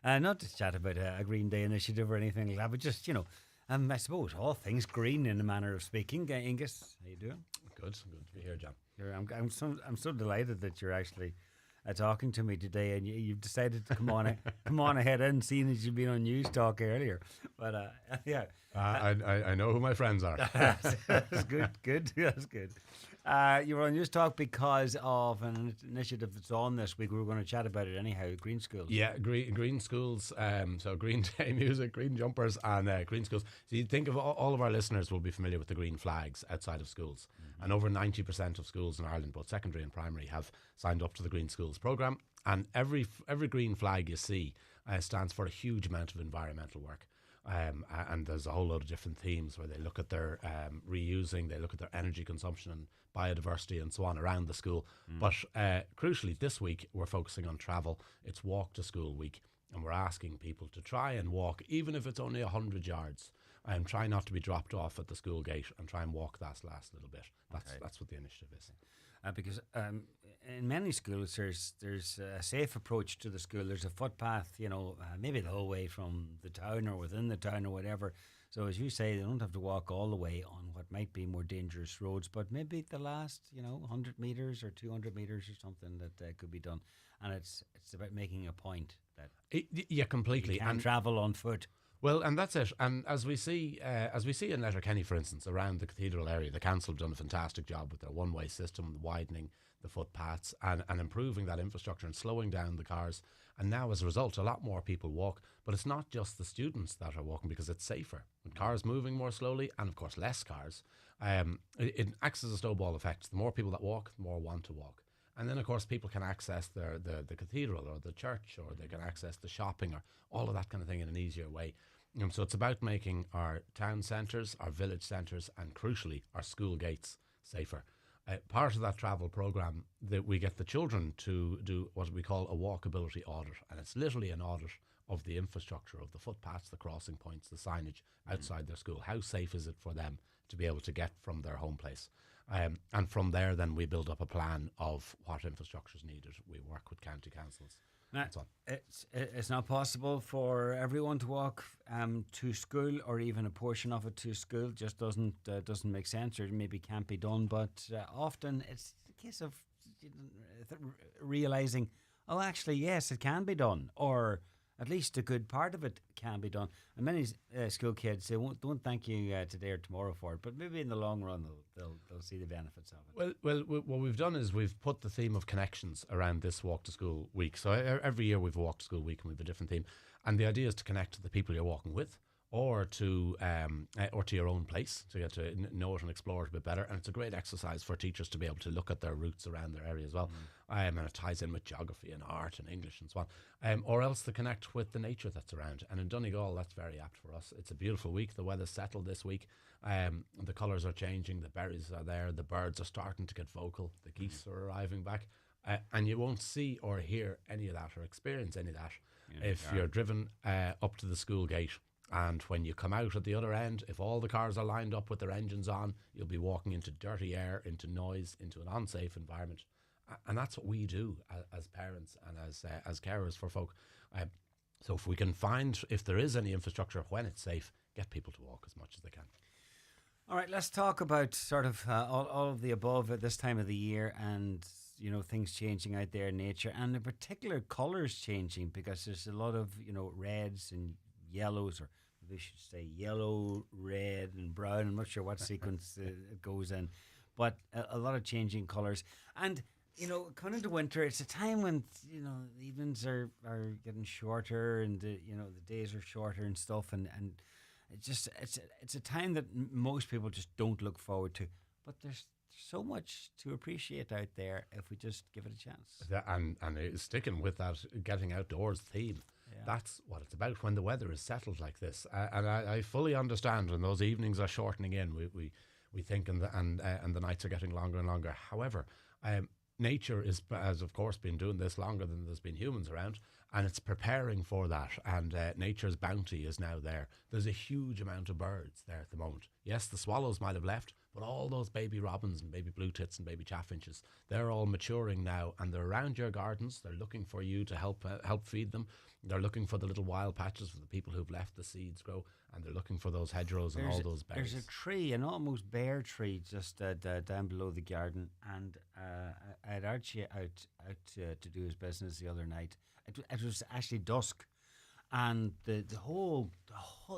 Not to chat about a Green Day initiative or anything like that, but just, I suppose all things green in a manner of speaking. Angus, how you doing? Good to be here, John. I'm so delighted that you're actually talking to me today, and you've decided to come on ahead in, seeing as you've been on News Talk earlier. But yeah, I know who my friends are. that's good. That's good. You were on News Talk because of an initiative that's on this week. We were going to chat about it anyhow. Green schools. Yeah, green schools. So Green Day music, green jumpers, and green schools. So you think of all of our listeners will be familiar with the green flags outside of schools, and over 90% of schools in Ireland, both secondary and primary, have signed up to the Green Schools programme. And every green flag you see stands for a huge amount of environmental work. And there's a whole load of different themes where they look at their reusing, they look at their energy consumption and biodiversity and so on around the school. But crucially, this week we're focusing on travel. It's Walk to School Week, and we're asking people to try and walk, even if it's only 100 yards, and try not to be dropped off at the school gate, and try and walk that last little bit. That's what the initiative is. Because in many schools there's a safe approach to the school. There's a footpath, maybe the whole way from the town or within the town or whatever. So as you say, they don't have to walk all the way on what might be more dangerous roads, but maybe the last 100 metres or 200 metres or something that could be done. And it's about making a point that completely. You can travel on foot. Well, and that's it. And as we see in Letterkenny, for instance, around the cathedral area, the council have done a fantastic job with their one-way system, widening the footpaths and improving that infrastructure and slowing down the cars. And now, as a result, a lot more people walk. But it's not just the students that are walking, because it's safer. With cars moving more slowly, and of course less cars, it acts as a snowball effect. The more people that walk, the more want to walk. And then, of course, people can access the cathedral or the church, or they can access the shopping or all of that kind of thing in an easier way. So it's about making our town centres, our village centres, and crucially, our school gates safer. Part of that travel programme, that we get the children to do what we call a walkability audit. And it's literally an audit of the infrastructure, of the footpaths, the crossing points, the signage outside their school. How safe is it for them to be able to get from their home place? And from there, then we build up a plan of what infrastructure is needed. We work with county councils. Now, it's not possible for everyone to walk to school, or even a portion of it to school. Just doesn't make sense, or maybe can't be done. But often it's a case of realizing, oh, actually, yes, it can be done, or at least a good part of it can be done. And many school kids, they don't thank you today or tomorrow for it, but maybe in the long run they'll see the benefits of it. Well, what we've done is we've put the theme of connections around this Walk to School week. So every year we've a Walk to School week, and we've a different theme. And the idea is to connect to the people you're walking with, or to your own place, to get to know it and explore it a bit better. And it's a great exercise for teachers to be able to look at their routes around their area as well. And it ties in with geography and art and English and so on. Or else to connect with the nature that's around. And in Donegal, that's very apt for us. It's a beautiful week. The weather's settled this week. The colours are changing. The berries are there. The birds are starting to get vocal. The geese are arriving back. And you won't see or hear any of that or experience any of that if you're driven up to the school gate. And when you come out at the other end, if all the cars are lined up with their engines on, you'll be walking into dirty air, into noise, into an unsafe environment. And that's what we do as parents and as carers for folk. So if we can find, if there is any infrastructure, when it's safe, get people to walk as much as they can. All right, let's talk about sort of all of the above at this time of the year, and things changing out there in nature, and in particular colours changing, because there's a lot of reds and yellows, or maybe we should say yellow, red and brown. I'm not sure what sequence it goes in, but a lot of changing colours. And coming into winter, it's a time when the evenings are getting shorter, and the days are shorter and stuff, and it's a time that most people just don't look forward to. But there's so much to appreciate out there if we just give it a chance. And it's sticking with that getting outdoors theme. That's what it's about when the weather is settled like this. And I fully understand when those evenings are shortening in. We think and the nights are getting longer and longer. However, nature has of course been doing this longer than there's been humans around, and it's preparing for that. And nature's bounty is now there. There's a huge amount of birds there at the moment. Yes, the swallows might have left, But all those baby robins and baby blue tits and baby chaffinches, they're all maturing now, and they're around your gardens. They're looking for you to help feed them. They're looking for the little wild patches for the people who've left the seeds grow, and they're looking for those hedgerows and all those berries. There's a tree, an almost bare tree, just down below the garden, and I had Archie out to do his business the other night. It was actually dusk, and the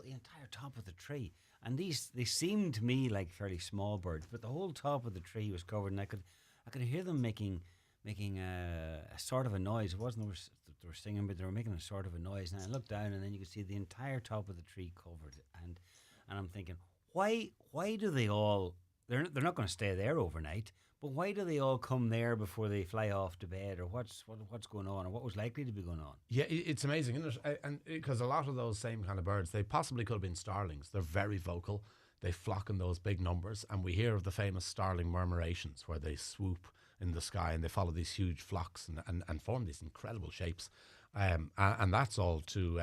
entire top of the tree, and they seemed to me like fairly small birds, but the whole top of the tree was covered, and I could hear them making a sort of a noise. It wasn't they were singing, but they were making a sort of a noise. And I looked down, and then you could see the entire top of the tree covered. And I'm thinking, why do they all? They're not going to stay there overnight. But why do they all come there before they fly off to bed, or what's going on, or what was likely to be going on? Yeah, it's amazing, isn't it? And because a lot of those same kind of birds, they possibly could have been starlings. They're very vocal. They flock in those big numbers, and we hear of the famous starling murmurations, where they swoop in the sky and they follow these huge flocks and form these incredible shapes. And that's all to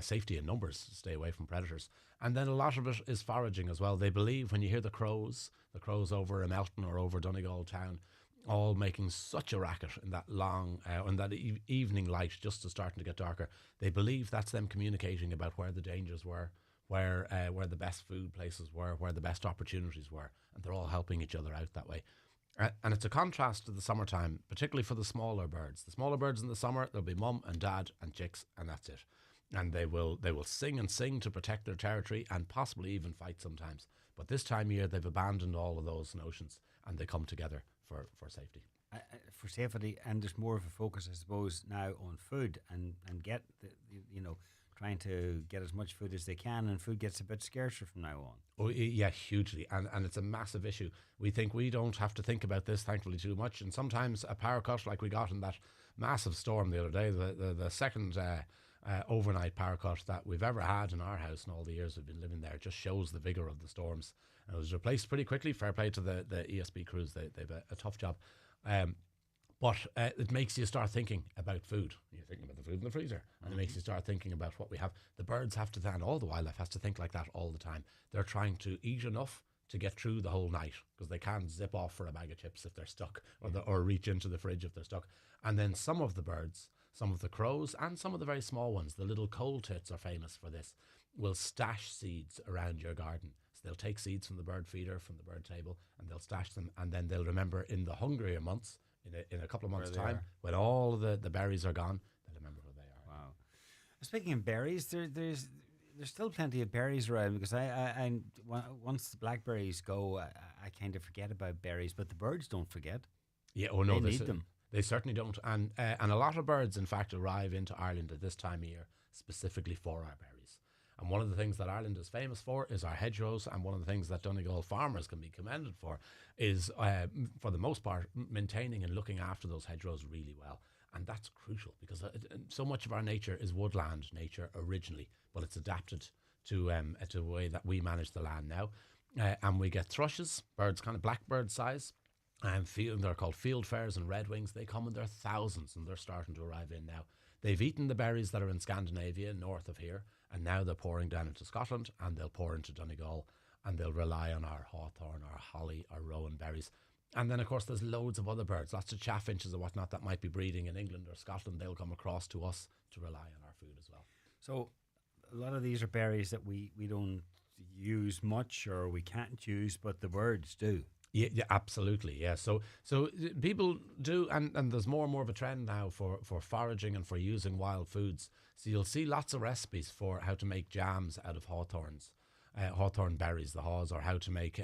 safety in numbers, to stay away from predators. And then a lot of it is foraging as well. They believe when you hear the crows over in Melton or over Donegal town, all making such a racket in that long, in that evening light, just as starting to get darker, they believe that's them communicating about where the dangers were, where the best food places were, where the best opportunities were, and they're all helping each other out that way. And it's a contrast to the summertime, particularly for the smaller birds. The smaller birds in the summer, there'll be mum and dad and chicks, and that's it. And they will sing and sing to protect their territory, and possibly even fight sometimes. But this time of year, they've abandoned all of those notions, and they come together for safety. For safety, and there's more of a focus, I suppose, now on food and get trying to get as much food as they can, and food gets a bit scarcer from now on. Oh yeah, hugely, and it's a massive issue. We think we don't have to think about this, thankfully, too much. And sometimes a power cut, like we got in that massive storm the other day, the second overnight power cut that we've ever had in our house in all the years we've been living there, just shows the vigour of the storms. And it was replaced pretty quickly. Fair play to the ESB crews; they've a tough job. But it makes you start thinking about food. You're thinking about the food in the freezer, and it makes you start thinking about what we have. The birds have to, and all the wildlife has to think like that all the time. They're trying to eat enough to get through the whole night, because they can't zip off for a bag of chips if they're stuck, or reach into the fridge if they're stuck. And then some of the birds, some of the crows, and some of the very small ones, the little coal tits are famous for this, will stash seeds around your garden. So they'll take seeds from the bird feeder, from the bird table, and they'll stash them, and then they'll remember in the hungrier months, in a couple of months' time, when all the berries are gone, they'll remember who they are. Wow. Speaking of berries, there's still plenty of berries around, because I once the blackberries go, I kind of forget about berries, but the birds don't forget. Yeah, oh no, they need them. They certainly don't, and a lot of birds, in fact, arrive into Ireland at this time of year specifically for our berries. And one of the things that Ireland is famous for is our hedgerows, and one of the things that Donegal farmers can be commended for is, for the most part, maintaining and looking after those hedgerows really well. And that's crucial, because so much of our nature is woodland nature originally, but it's adapted to the way that we manage the land now. And we get thrushes, birds kind of blackbird size, and they're called fieldfares and redwings. They come in their thousands, and they're starting to arrive in now. They've eaten the berries that are in Scandinavia, north of here, and now they're pouring down into Scotland, and they'll pour into Donegal, and they'll rely on our hawthorn, our holly, our rowan berries. And then, of course, there's loads of other birds, lots of chaffinches and whatnot that might be breeding in England or Scotland. They'll come across to us to rely on our food as well. So a lot of these are berries that we don't use much, or we can't use, but the birds do. Yeah, absolutely. Yeah. So people do, and there's more and more of a trend now for foraging and for using wild foods. So you'll see lots of recipes for how to make jams out of hawthorns, hawthorn berries, the haws, or how to make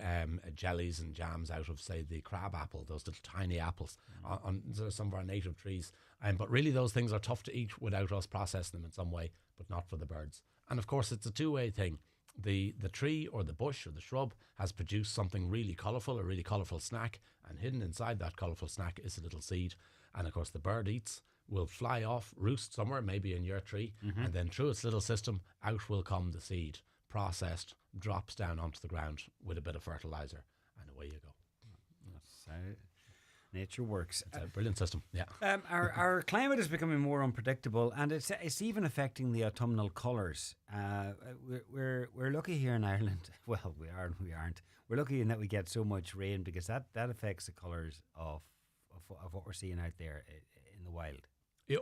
jellies and jams out of, say, the crab apple, those little tiny apples on some of our native trees. But really those things are tough to eat without us processing them in some way, but not for the birds. And of course it's a two-way thing. The tree or the bush or the shrub has produced something really colourful, a really colourful snack, and hidden inside that colourful snack is a little seed. And of course the bird eats, will fly off, roost somewhere, maybe in your tree, and then through its little system, out will come the seed, processed, drops down onto the ground with a bit of fertiliser, and away you go. Nature works. It's a brilliant system. Yeah. Our climate is becoming more unpredictable, and it's even affecting the autumnal colours. We're lucky here in Ireland. Well, we are and we aren't. We're lucky in that we get so much rain, because that affects the colours of what we're seeing out there in the wild.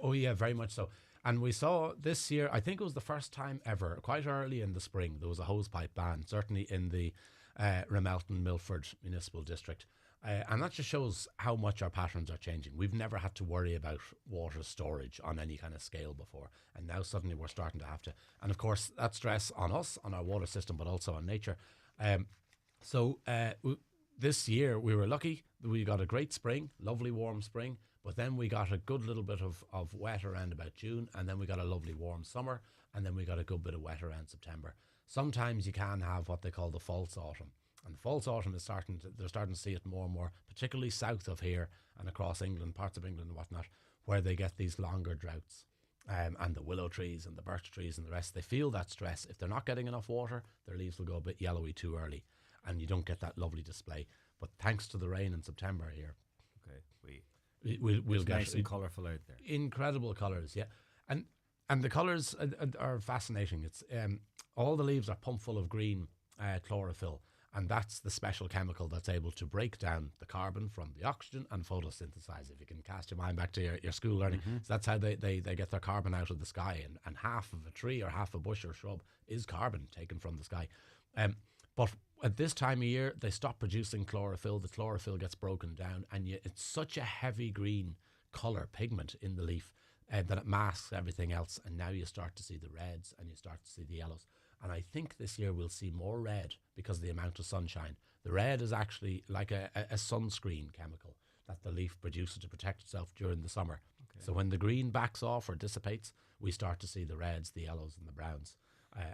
Oh yeah, very much so. And we saw this year, I think it was the first time ever, quite early in the spring, there was a hosepipe ban, certainly in the Ramelton Milford Municipal District. And that just shows how much our patterns are changing. We've never had to worry about water storage on any kind of scale before. And now suddenly we're starting to have to. And of course, that stress on us, on our water system, but also on nature. This year we were lucky. We got a great spring, lovely warm spring. But then we got a good little bit of wet around about June. And then we got a lovely warm summer. And then we got a good bit of wet around September. Sometimes you can have what they call the false autumn. And the false autumn is they're starting to see it more and more, particularly south of here and across England, parts of England and whatnot, where they get these longer droughts. And the willow trees and the birch trees and the rest, they feel that stress. If they're not getting enough water, their leaves will go a bit yellowy too early, and you don't get that lovely display. But thanks to the rain in September here, we'll get nice and colourful out there. Incredible colours, yeah. And the colours are fascinating. It's all the leaves are pumped full of green chlorophyll. And that's the special chemical that's able to break down the carbon from the oxygen and photosynthesize. If you can cast your mind back to your school learning. So that's how they get their carbon out of the sky. And half of a tree or half a bush or shrub is carbon taken from the sky. But at this time of year, they stop producing chlorophyll. The chlorophyll gets broken down. And it's such a heavy green colour pigment in the leaf that it masks everything else. And now you start to see the reds and you start to see the yellows. And I think this year we'll see more red because of the amount of sunshine. The red is actually like a sunscreen chemical that the leaf produces to protect itself during the summer. Okay. So when the green backs off or dissipates, we start to see the reds, the yellows and the browns.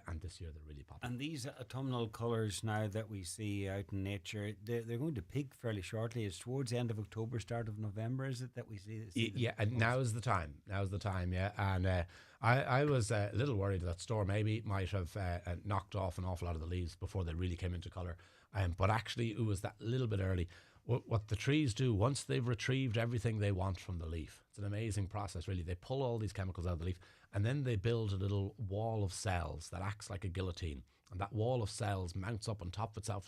And this year they're really popular. And these autumnal colours now that we see out in nature, they're going to peak fairly shortly. It's towards the end of October, start of November, is it, that we see yeah, and now is the time. Yeah. And I was a little worried that Storm Amy might have knocked off an awful lot of the leaves before they really came into colour. But actually it was that little bit early. What the trees do, once they've retrieved everything they want from the leaf, it's an amazing process, really. They pull all these chemicals out of the leaf, and then they build a little wall of cells that acts like a guillotine. And that wall of cells mounts up on top of itself,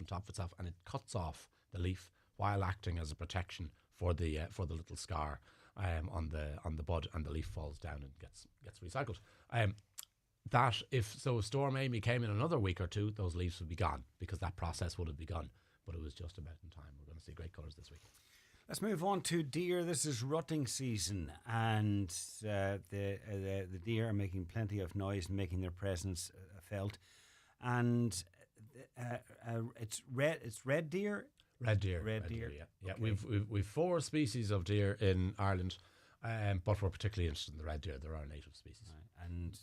and it cuts off the leaf while acting as a protection for the little scar on the bud, and the leaf falls down and gets recycled. If Storm Amy came in another week or two, those leaves would be gone because that process would have begun. But it was just about in time. We're going to see great colours this week. Let's move on to deer. This is rutting season, and the deer are making plenty of noise and making their presence felt. And it's red. It's red deer. Red deer. Yeah. Okay. We've 4 species of deer in Ireland, but we're particularly interested in the red deer. They're our native species. Right. And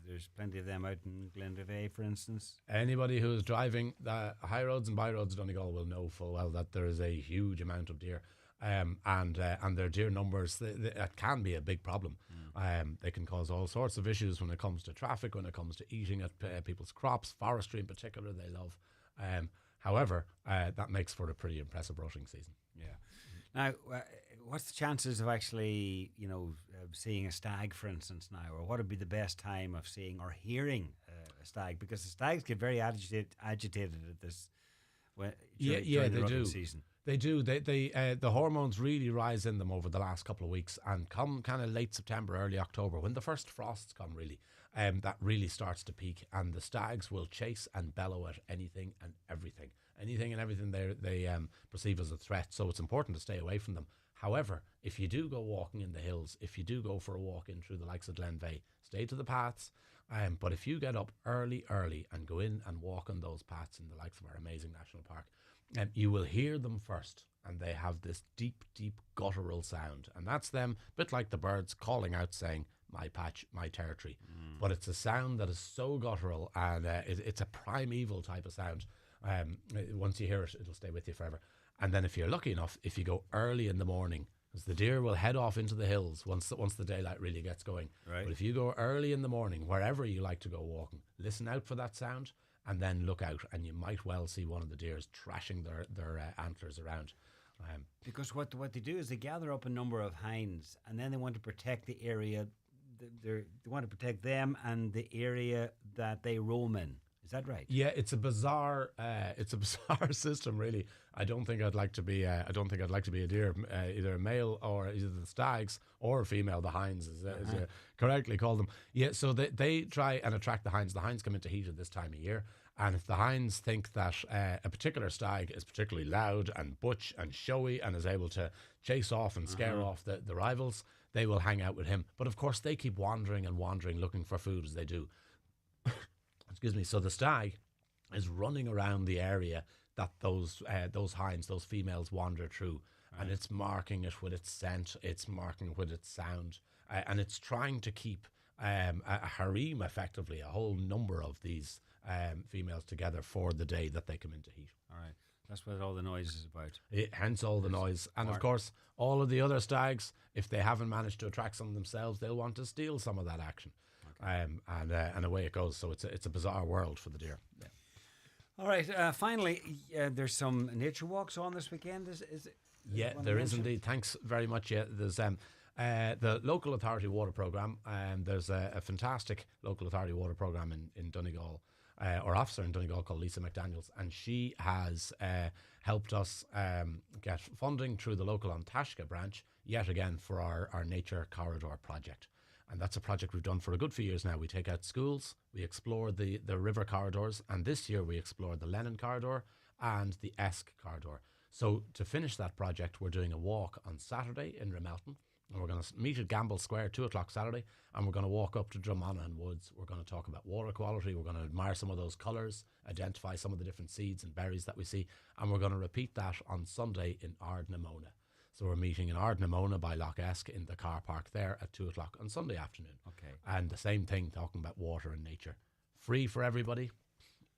there's plenty of them out in Glendive, for instance. Anybody who is driving the high roads and by roads in Donegal will know full well that there is a huge amount of deer, and their deer numbers that can be a big problem. They can cause all sorts of issues when it comes to traffic, when it comes to eating at people's crops, forestry in particular. They love. However, that makes for a pretty impressive rutting season. Yeah. Now, what's the chances of actually, seeing a stag, for instance, now? Or what would be the best time of seeing or hearing a stag? Because the stags get very agitated at this during the rutting season. They do. The hormones really rise in them over the last couple of weeks, and come kind of late September, early October, when the first frosts come, really, that really starts to peak, and the stags will chase and bellow at anything and everything they perceive as a threat. So it's important to stay away from them. However, if you do go walking in the hills, if you do go for a walk in through the likes of Glenveigh, stay to the paths. But if you get up early and go in and walk on those paths in the likes of our amazing national park, you will hear them first, and they have this deep, deep guttural sound. And that's them, a bit like the birds calling out saying, my patch, my territory. But it's a sound that is so guttural, and it's a primeval type of sound. Once you hear it, it'll stay with you forever. And then if you're lucky enough, if you go early in the morning, because the deer will head off into the hills once the daylight really gets going. Right. But if you go early in the morning, wherever you like to go walking, listen out for that sound, and then look out, and you might well see one of the deers trashing their antlers around. Because what they do is they gather up a number of hinds, and then they want to protect the area. They want to protect them and the area that they roam in. Is that right? Yeah, it's a bizarre system, really. I don't think I'd like to be a deer, either a male or either the stags or a female. The hinds, as you correctly call them. Yeah, so they try and attract the hinds. The hinds come into heat at this time of year, and if the hinds think that a particular stag is particularly loud and butch and showy and is able to chase off and scare off the rivals, they will hang out with him. But of course, they keep wandering and wandering, looking for food as they do. Excuse me. So the stag is running around the area that those hinds, those females, wander through, and it's marking it with its scent, it's marking it with its sound, and it's trying to keep a harem, effectively, a whole number of these females together for the day that they come into heat. All right. That's what all the noise is about. Hence all the noise. And of course, all of the other stags, if they haven't managed to attract some themselves, they'll want to steal some of that action. Okay. And away it goes. So it's a bizarre world for the deer. Yeah. All right. Finally, there's some nature walks on this weekend. Is it? Yeah, there is indeed. Thanks very much. Yeah, there's the local authority water programme. There's a fantastic local authority water programme in Donegal, or officer in Donegal called Lisa McDaniels, and she has helped us get funding through the local Antashka branch yet again for our nature corridor project. And that's a project we've done for a good few years now. We take out schools, we explore the river corridors, and this year we explored the Lennon corridor and the Esk corridor. So to finish that project, we're doing a walk on Saturday in Remelton, and we're going to meet at Gamble Square 2 o'clock Saturday, and we're going to walk up to Drummond Woods. We're going to talk about water quality, we're going to admire some of those colours, identify some of the different seeds and berries that we see, and we're going to repeat that on Sunday in Ardnamona. So we're meeting in Ardnamona by Loch Esk in the car park there at 2 o'clock on Sunday afternoon. Okay. And the same thing, talking about water and nature. Free for everybody.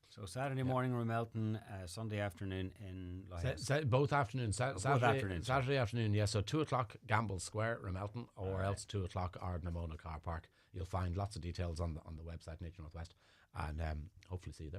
So Saturday morning Remelton, Sunday afternoon in Loch Esk. Both afternoons. Afternoons. Saturday afternoon, yeah. So 2 o'clock Gamble Square, Remelton, or else 2 o'clock Ardnamona car park. You'll find lots of details on the website, Nature Northwest, and hopefully see you there.